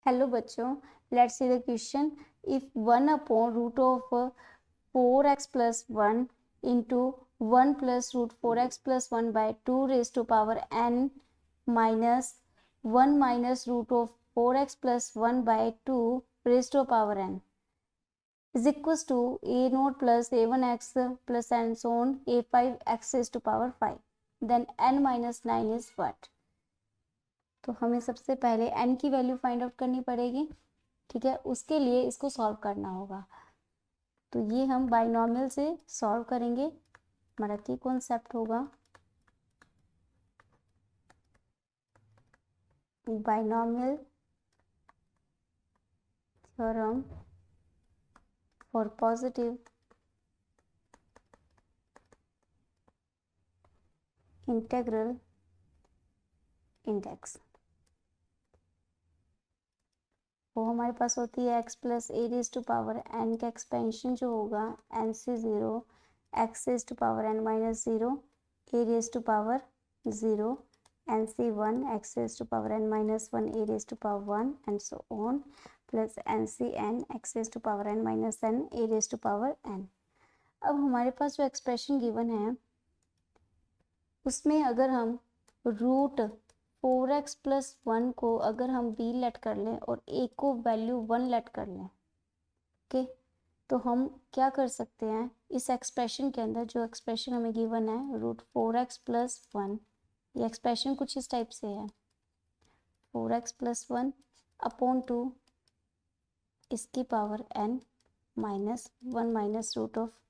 Hello बच्चों, let's see the question. If 1 upon root of 4x plus 1 into 1 plus root 4x plus 1 by 2 raise to power n minus 1 minus root of 4x plus 1 by 2 raise to power n is equals to a naught plus a1x plus and so on a5x raised to power 5. Then n minus 9 is what? तो हमें सबसे पहले n की value find out करनी पड़ेगी. ठीक है, उसके लिए इसको सॉल्व करना होगा. तो ये हम बाइनॉमियल से सॉल्व करेंगे. हमारा की कॉन्सेप्ट होगा binomial theorem for positive integral index. वो हमारे पास होती है x plus a raise to power n का एक्सपेंशन जो होगा n C 0 x raise to power n minus 0 a raise to power 0 n C 1 x raise to power n minus 1 a raise to power 1 and so on plus n C n x raise to power n minus n A raise to power n. अब हमारे पास जो expression given है उसमें अगर हम root 4x plus 1 को अगर हम b लेट कर लें और a को वैल्यू 1 लेट कर लें, ओके, तो हम क्या कर सकते हैं इस एक्सप्रेशन के अंदर. जो एक्सप्रेशन हमें गिवन है रूट 4x प्लस 1, ये एक्सप्रेशन कुछ इस टाइप से है 4x प्लस 1 अपॉन 2 इसकी power n minus 1 minus root of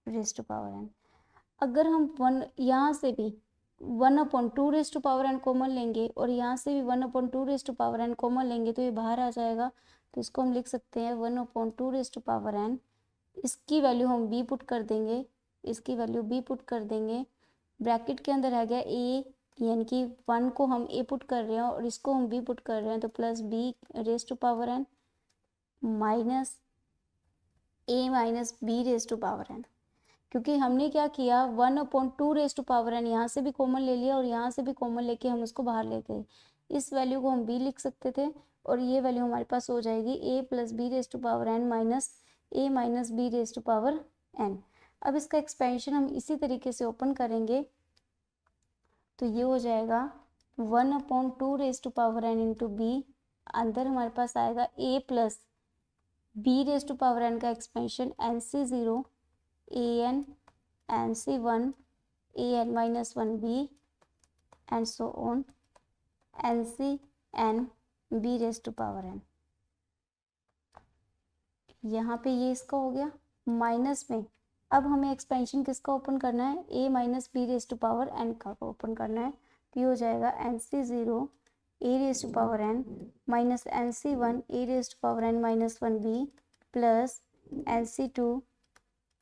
raise to power n. अगर हम 1 यहाँ से भी 1/2 raise to power n common लेंगे और यहाँ से भी 1/2 raise to power n common लेंगे तो ये बाहर आ जाएगा. तो इसको हम लिख सकते हैं 1/2 रेज टू पावर n. इसकी वैल्यू हम b पुट कर देंगे, इसकी वैल्यू b पुट कर देंगे. ब्रैकेट के अंदर आ गया a, यानी कि 1 को हम a पुट कर रहे हैं और इसको हम b पुट कर रहे हैं. तो plus b raise to power n minus a minus b raise to power n. क्योंकि हमने क्या किया 1/2 रेज टू पावर n यहाँ से भी कॉमन ले लिया और यहाँ से भी कॉमन लेके हम उसको बाहर ले गए. इस वैल्यू को हम b लिख सकते थे और ये वैल्यू हमारे पास हो जाएगी a plus b raise to power n minus a minus b raise to power n. अब इसका एक्सपेंशन हम इसी तरीके से ओपन करेंगे तो ये हो जाएगा 1/2 raise to power n into b. अंदर हमारे पास आएगा a plus b raise to power n का expansion n C 0 an n C 1 an minus 1b and so on n C n b raised to power n. यहाँ पे ये इसका हो गया माइनस में. अब हमें एक्सपेंशन किसका ओपन करना है a minus b raise to power n का ओपन करना है. तो ये हो जाएगा n C 0 a raise to power n minus n C 1 a raise to power n minus 1b plus n C 2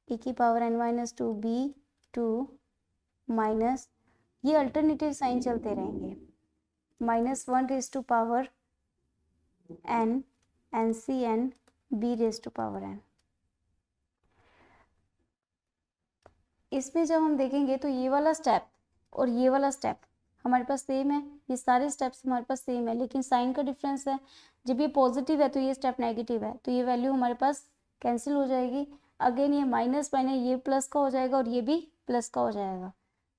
e की power n minus 2b 2 minus ये alternative sign चलते रहेंगे minus 1 raise to power n n C n b raise to power n. इसमें जब हम देखेंगे तो ये वाला स्टेप और ये वाला स्टेप हमारे पास सेम है. ये सारे स्टेप्स हमारे पास सेम है लेकिन साइन का डिफरेंस है. जब ये पॉजिटिव है तो ये स्टेप नेगेटिव है तो ये वैल्यू हमारे पास कैंसिल हो जाएगी. अगेन ये माइनस माइनस ये प्लस का हो जाएगा और ये भी प्लस का हो जाएगा.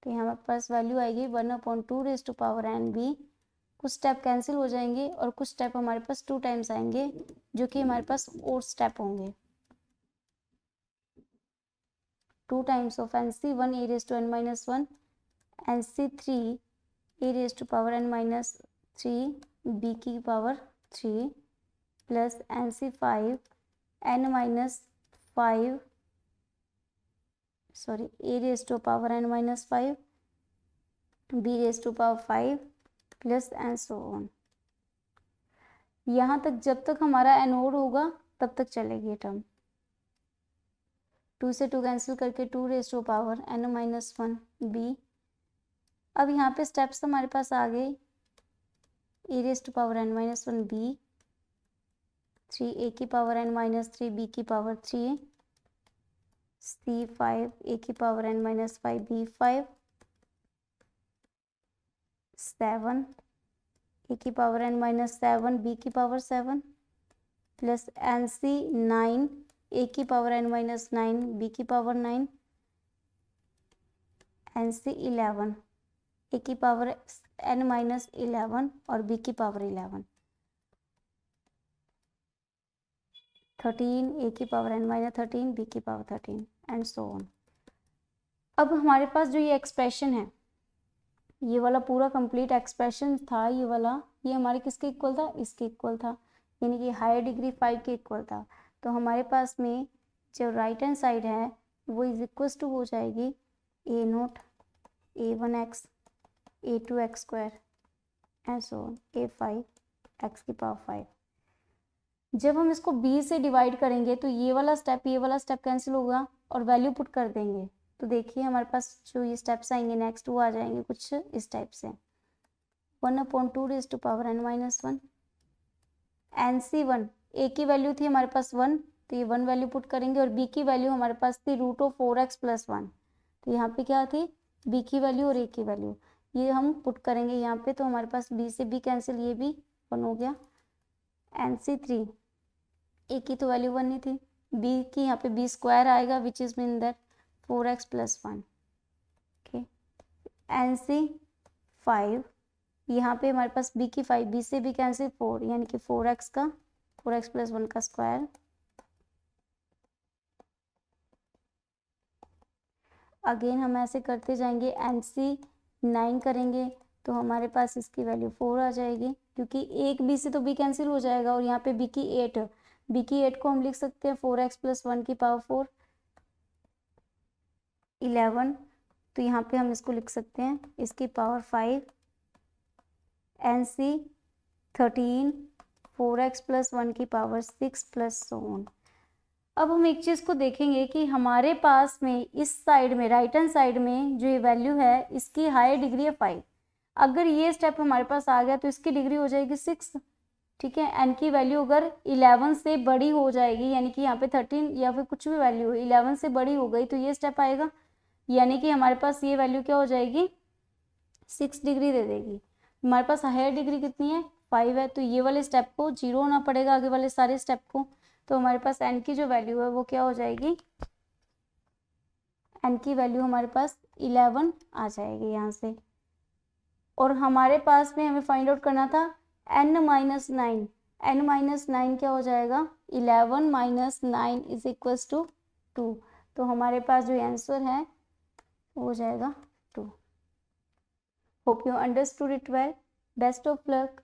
तो यहाँ हमारे पास वैल्यू आएगी 1/2 raise to power n b. कुछ स्टेप कैंसिल हो जाएंगे और कुछ स्टेप हमारे पास 2 टाइम्स आएंगे जो कि हमारे पास और स्टेप होंगे 2 times of n c 1 a raise to n minus 1 n c 3 a raise to power n minus 3 b की power 3 plus n c 5 n minus 5 sorry a raise to power n minus 5 b raise to power 5 plus and so on. यहाँ तक जब तक हमारा n odd होगा तब तक चलेगी टर्म. 2 से 2 कैंसिल करके 2 raise to power n minus 1 b. अब यहाँ पे स्टेप्स हमारे पास आ गए a raise to power n minus 1 b 3 a की पावर n माइनस 3 b की पावर 3 c5 a की power n minus 5 b5 7 a की पावर n माइनस 7 बी की power 7 plus n C 9 a की पावर n माइनस 9 बी की power 9 n C 11 a की power n minus 11 और B की power 11 13 ए की पावर n माइनस 13 बी की power 13 and so on. अब हमारे पास जो ये एक्सप्रेशन है, ये वाला पूरा कंप्लीट एक्सप्रेशन था, ये वाला, ये हमारे किसके इक्वल था, इसके इक्वल था, यानी कि हायर डिग्री 5 के इक्वल था। तो हमारे पास में जो राइट हैंड साइड है वो इज इक्वल टू हो जाएगी a naught a1x a2x square and so on a5 x की पावर 5। जब हम इसको b से डिवाइड करेंगे तो ये वाला स्टेप कैंसिल होगा और वैल्यू पुट कर देंगे। तो देखिए हमारे पास जो ये स्टेप्स आएंगे नेक्स्ट वो आ जाएंगे कुछ इस टाइप से, 1/2 raise to power n minus 1 NC1 a की वैल्यू थी हमारे पास 1, तो ये 1 वैल्यू पुट करेंगे और बी की वैल्यू हमारे पास थी √4x + 1। तो यहाँ पे क्या थी, बी की वैल्यू और ए की वैल्यू, ये हम पुट करेंगे यहाँ पे। तो हमारे पास बी से बी कैंसिल, ये भी 1 हो गया। NC3 ए की तो वैल्यू 1 ही थी, बी की यहाँ पे बी स्क्वायर आएगा which is mean that 4x + 1। Okay, NC5 यहाँ पे हमारे पास बी की 5, बी से बी कैंसिल 4, यानी कि 4x + 1 का स्क्वायर। अगेन हम ऐसे करते जाएंगे, NC9 करेंगे तो हमारे पास इसकी वैल्यू 4 आ जाएगी, क्योंकि एक बी से तो बी कैंसिल हो जाएगा और यहाँ पे बी की 8 को हम लिख सकते हैं 4x + 1 की पावर 4 11। तो यहाँ पे हम इसको लिख सकते हैं इसकी पावर 5। NC13 4x + 1 की पावर 6 प्लस सो ऑन। अब हम एक चीज़ को देखेंगे कि हमारे पास में इस साइड में राइट हैंड साइड में जो ये वैल्यू है इसकी हायर डिग्री है 5। अगर ये स्टेप हमारे पास आ गया तो इसकी डिग्री हो जाएगी 6, ठीक है। एन की वैल्यू अगर 11 से बड़ी हो जाएगी, यानी कि यहाँ पे 13 या फिर कुछ भी वैल्यू 11 से बड़ी हो गई तो ये स्टेप आएगा, यानी कि हमारे पास ये वैल्यू क्या हो जाएगी, 6 डिग्री दे देगी। हमारे पास हायर डिग्री कितनी है, 5 है, तो ये वाले स्टेप को 0 होना पड़ेगा, आगे वाले सारे स्टेप को। तो हमारे पास n की जो वैल्यू है वो क्या हो जाएगी, n की वैल्यू हमारे पास 11 आ जाएगी यहाँ से। और हमारे पास में हमें फाइंड आउट करना था n - 9, n - 9 क्या हो जाएगा, 11 - 9 इज इक्वल्स टू 2। तो हमारे पास जो आंसर है वो हो जाएगा 2। Hope you understood it well. Best of luck.